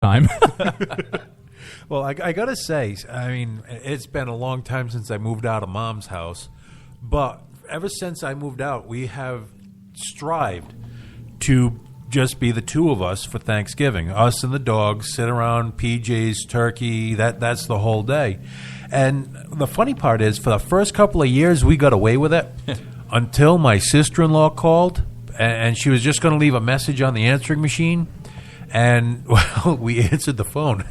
time. Well, I got to say, I mean, it's been a long time since I moved out of Mom's house, but ever since I moved out, we have strived to just be the two of us for Thanksgiving. Us and the dogs sit around, PJs, turkey, that's the whole day. And the funny part is, for the first couple of years, we got away with it until my sister-in-law called, and she was just going to leave a message on the answering machine, and, well, we answered the phone.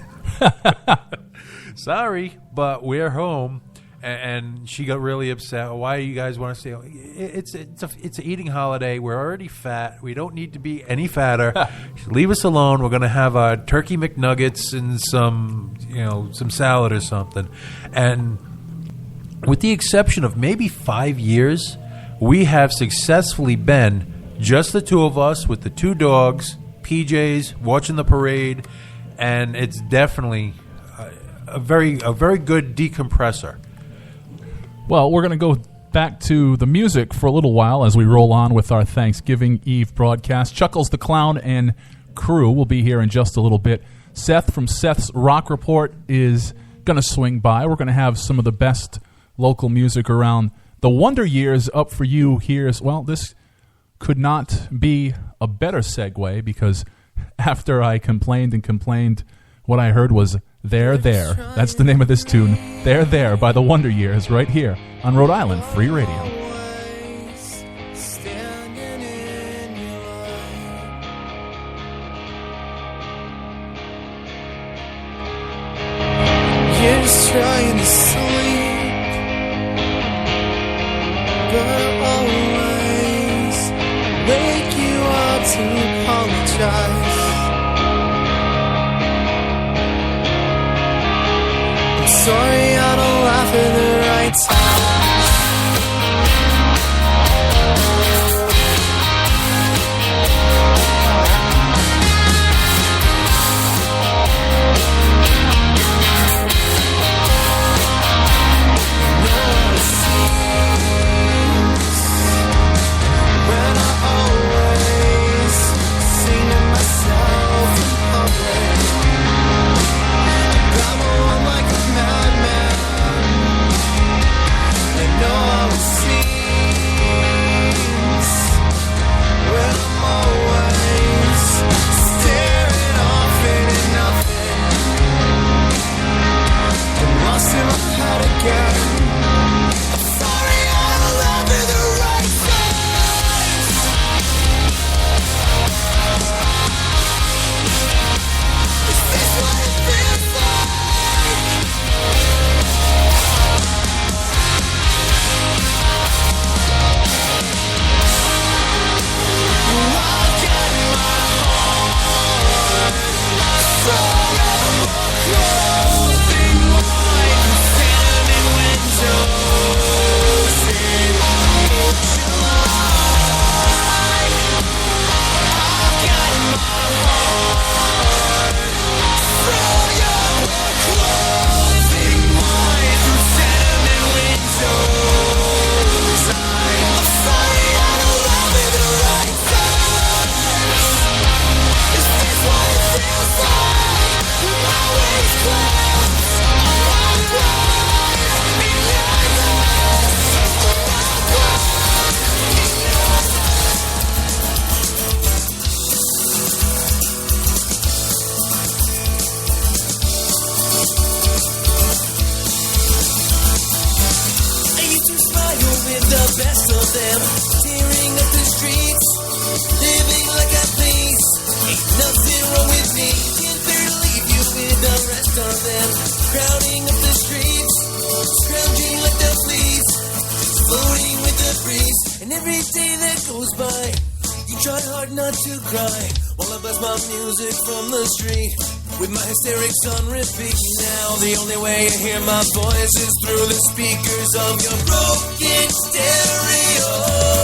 Sorry, but we're home. And she got really upset. Why do you guys want to stay? It's an eating holiday. We're already fat. We don't need to be any fatter. Leave us alone. We're going to have turkey McNuggets and some salad or something. And with the exception of maybe 5 years, we have successfully been just the two of us with the two dogs, PJs, watching the parade, and it's definitely a very good decompressor. Well, we're going to go back to the music for a little while as we roll on with our Thanksgiving Eve broadcast. Chuckles the Clown and crew will be here in just a little bit. Seth from Seth's Rock Report is going to swing by. We're going to have some of the best local music around the Wonder Years up for you here as well. This could not be a better segue because after I complained, what I heard was There, There. That's the name of this tune. There, There by the Wonder Years right here on Rhode Island Free Radio. You're just trying to sleep, but always wake you up to apologize. Sorry, I don't laugh at the right time. No, it seems when I always sing to myself in public, I'm like a madman. I know how it seems when I'm always staring off into nothing. I'm lost in my head again. I'm sorry, I don't love you the right times. Is this what it feels like? With my hysterics on repeat now, the only way you hear my voice is through the speakers of your broken stereo.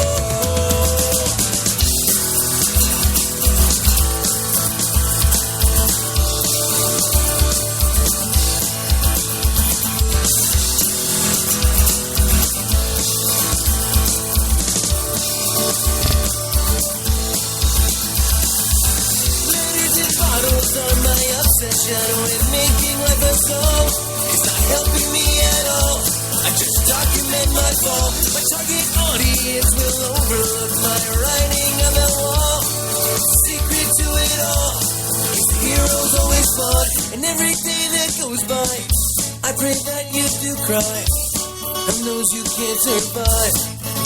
shadow and making life a song. It's not helping me at all. I just document my fall. My target audience will overlook my writing on the wall. Secret to it all is the heroes always fought. And every day that goes by, I pray that you do cry. And knows you can't survive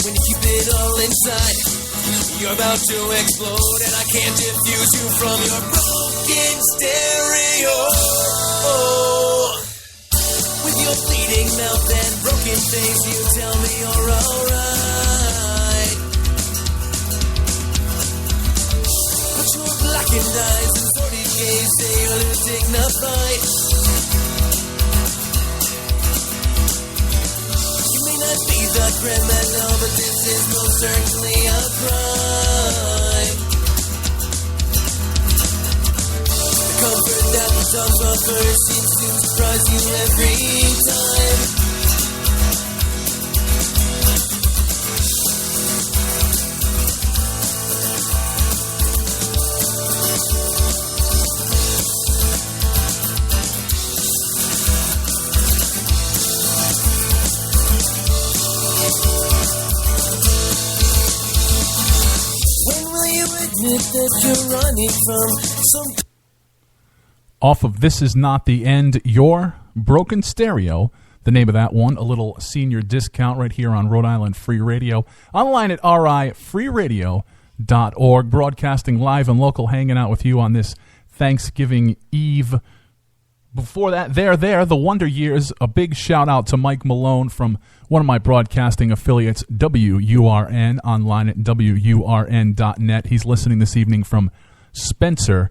when you keep it all inside. You're about to explode, and I can't diffuse you from your broken stereo. With your bleeding mouth and broken face, you tell me you're alright. But your blackened eyes and sordid gaze say you're losing the fight. You may not be the criminal, but this is most certainly a crime. The comfort that the songs offer seems to surprise you every time. That you're running from some. Off of This Is Not the End, Your Broken Stereo, the name of that one, a little senior discount right here on Rhode Island Free Radio. Online at rifreeradio.org, broadcasting live and local, hanging out with you on this Thanksgiving Eve. Before that, the Wonder Years, a big shout out to Mike Malone from one of my broadcasting affiliates, WURN, online at WURN.net. He's listening this evening from Spencer,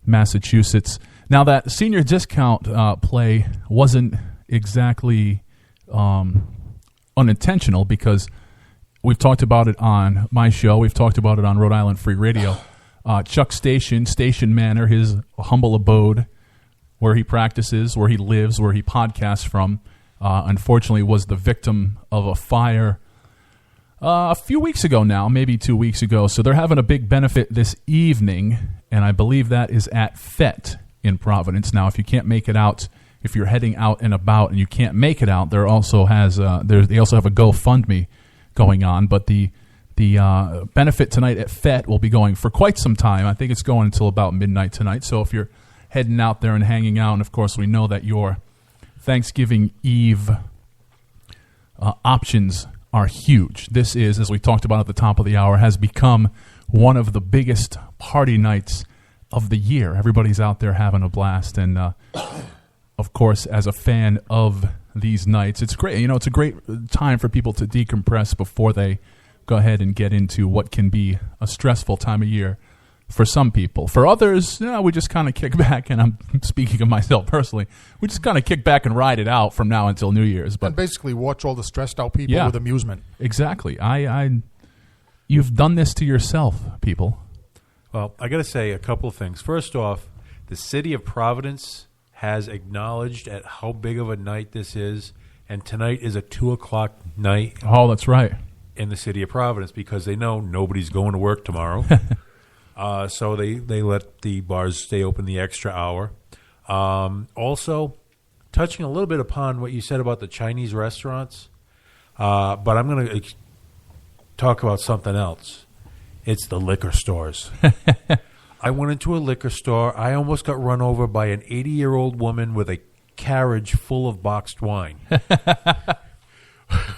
Massachusetts. Now, that senior discount play wasn't exactly unintentional, because we've talked about it on my show. We've talked about it on Rhode Island Free Radio. Chuck Station Manor, his humble abode, where he practices, where he lives, where he podcasts from, unfortunately was the victim of a fire a few weeks ago now, maybe 2 weeks ago. So they're having a big benefit this evening, and I believe that is at FET in Providence. Now, if you can't make it out, if you're heading out and about and you can't make it out, there also has they also have a GoFundMe going on. But the benefit tonight at FET will be going for quite some time. I think it's going until about midnight tonight. So if you're heading out there and hanging out, and of course we know that your Thanksgiving Eve options are huge. This is, as we talked about at the top of the hour, has become one of the biggest party nights of the year. Everybody's out there having a blast, and of course, as a fan of these nights, it's great. You know, it's a great time for people to decompress before they go ahead and get into what can be a stressful time of year for some people. For others, we just kind of kick back, and I'm speaking of myself personally, we just kind of kick back and ride it out from now until New Year's. But and basically watch all the stressed out people with amusement. Exactly. You've done this to yourself, people. Well, I got to say a couple of things. First off, the city of Providence has acknowledged at how big of a night this is, and tonight is a 2:00 night. Oh, that's right. In the city of Providence, because they know nobody's going to work tomorrow. So they let the bars stay open the extra hour. Also, touching a little bit upon what you said about the Chinese restaurants, but I'm going to talk about something else. It's the liquor stores. I went into a liquor store. I almost got run over by an 80-year-old woman with a carriage full of boxed wine.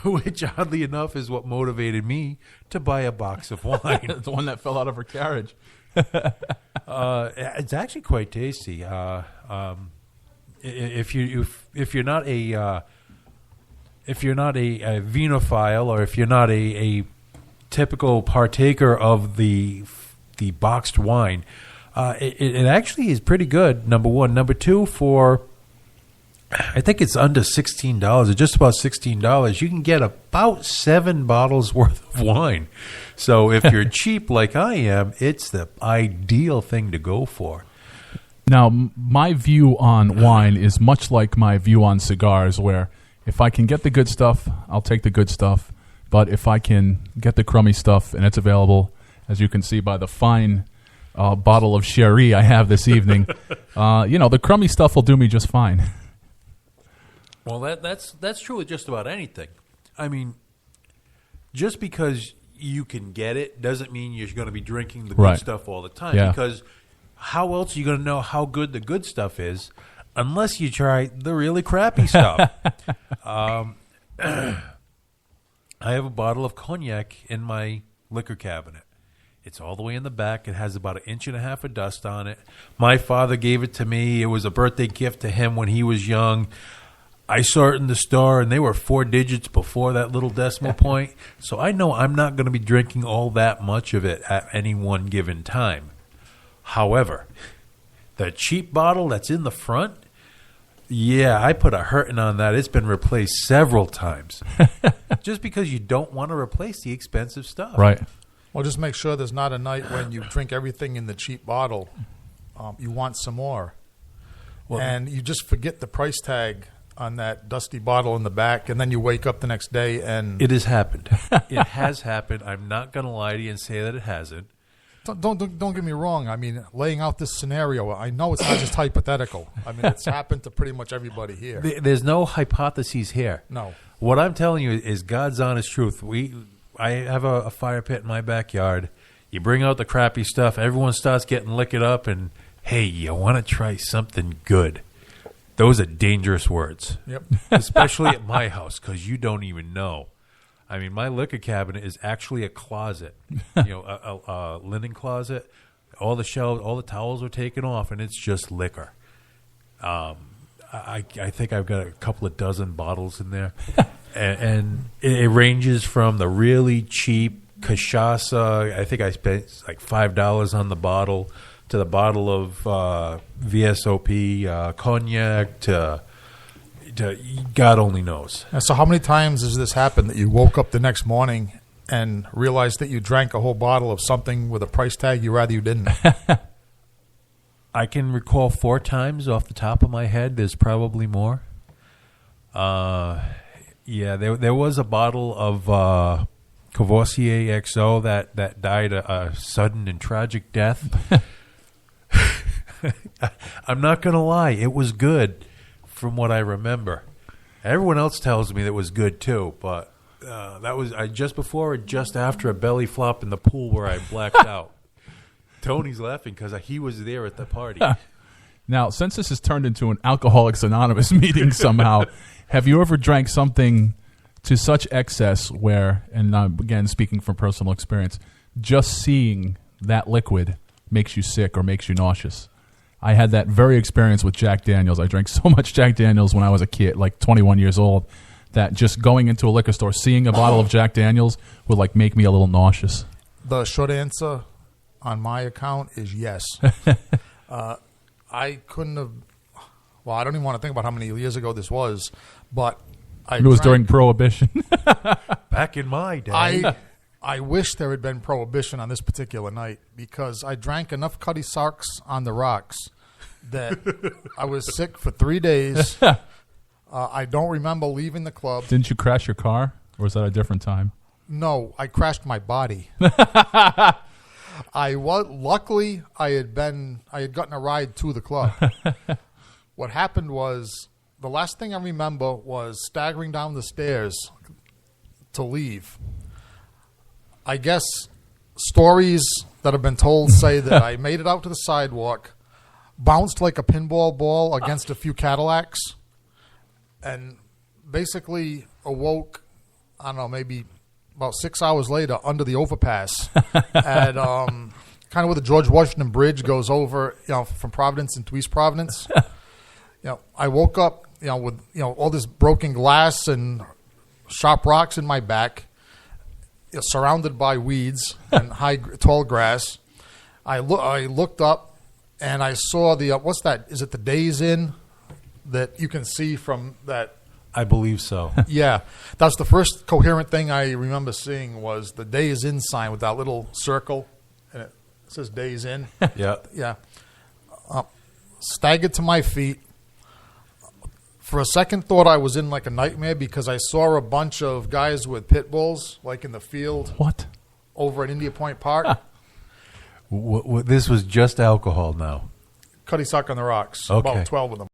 Which, oddly enough, is what motivated me to buy a box of wine. The one that fell out of her carriage. It's actually quite tasty. If you're not a vinophile, or if you're not a typical partaker of the boxed wine, it actually is pretty good. Number one, number two, for I think it's under $16, or just about $16. You can get about 7 bottles worth of wine. So if you're cheap like I am, it's the ideal thing to go for. Now, my view on wine is much like my view on cigars, where if I can get the good stuff, I'll take the good stuff. But if I can get the crummy stuff, and it's available, as you can see by the fine bottle of sherry I have this evening. The crummy stuff will do me just fine. Well, that's true with just about anything. I mean, just because you can get it doesn't mean you're going to be drinking the good stuff all the time. Yeah. Because how else are you going to know how good the good stuff is unless you try the really crappy stuff? I have a bottle of cognac in my liquor cabinet. It's all the way in the back. It has about 1.5 inches of dust on it. My father gave it to me. It was a birthday gift to him when he was young. I saw it in the store, and they were 4 digits before that little decimal point. So I know I'm not going to be drinking all that much of it at any one given time. However, the cheap bottle that's in the front, yeah, I put a hurting on that. It's been replaced several times. Just because you don't want to replace the expensive stuff. Right. Well, just make sure there's not a night when you drink everything in the cheap bottle. You want some more. Well, and you just forget the price tag on that dusty bottle in the back, and then you wake up the next day and... It has happened. It has happened. I'm not going to lie to you and say that it hasn't. Don't get me wrong. I mean, laying out this scenario, I know it's not just hypothetical. I mean, it's happened to pretty much everybody here. There's no hypotheses here. No. What I'm telling you is God's honest truth. I have a fire pit in my backyard. You bring out the crappy stuff. Everyone starts getting liquored up, and, hey, you want to try something good. Those are dangerous words. Yep. Especially at my house, because you don't even know. I mean, my liquor cabinet is actually a closet, a linen closet. All the shelves, all the towels are taken off, and it's just liquor. I think I've got a couple of dozen bottles in there, and it ranges from the really cheap cachaça. I think I spent like $5 on the bottle, to the bottle of VSOP cognac, to God only knows. And so how many times has this happened that you woke up the next morning and realized that you drank a whole bottle of something with a price tag you didn't? I can recall 4 times off the top of my head. There's probably more. There was a bottle of Courvoisier XO that died a sudden and tragic death. I'm not going to lie. It was good from what I remember. Everyone else tells me that it was good too, but that was just before or just after a belly flop in the pool where I blacked out. Tony's laughing because he was there at the party. Now, since this has turned into an Alcoholics Anonymous meeting somehow, have you ever drank something to such excess where, and I'm again speaking from personal experience, just seeing that liquid makes you sick or makes you nauseous? I had that very experience with Jack Daniels. I drank so much Jack Daniels when I was a kid, like 21 years old, that just going into a liquor store, seeing a bottle of Jack Daniels would like make me a little nauseous. The short answer on my account is yes. I couldn't have... Well, I don't even want to think about how many years ago this was, but it was during Prohibition. Back in my day. I wish there had been Prohibition on this particular night, because I drank enough Cutty Sarks on the rocks that I was sick for 3 days. I don't remember leaving the club. Didn't you crash your car, or was that a different time? No, I crashed my body. Luckily I had gotten a ride to the club. What happened was, the last thing I remember was staggering down the stairs to leave. I guess stories that have been told say that I made it out to the sidewalk, bounced like a pinball ball against a few Cadillacs, and basically awoke, I don't know, maybe about 6 hours later under the overpass at kind of where the George Washington Bridge goes over, from Providence into East Providence. I woke up, with all this broken glass and sharp rocks in my back, surrounded by weeds and tall grass. I looked up and I saw the what's that? Is it the Days Inn that you can see from that? I believe so. Yeah, that's the first coherent thing I remember seeing was the Days Inn sign with that little circle, and it says Days Inn. Yeah. Staggered to my feet. For a second, thought I was in like a nightmare, because I saw a bunch of guys with pit bulls, like in the field. What? Over at India Point Park. This was just alcohol now. Cuddy Suck on the Rocks. Okay. About 12 of them.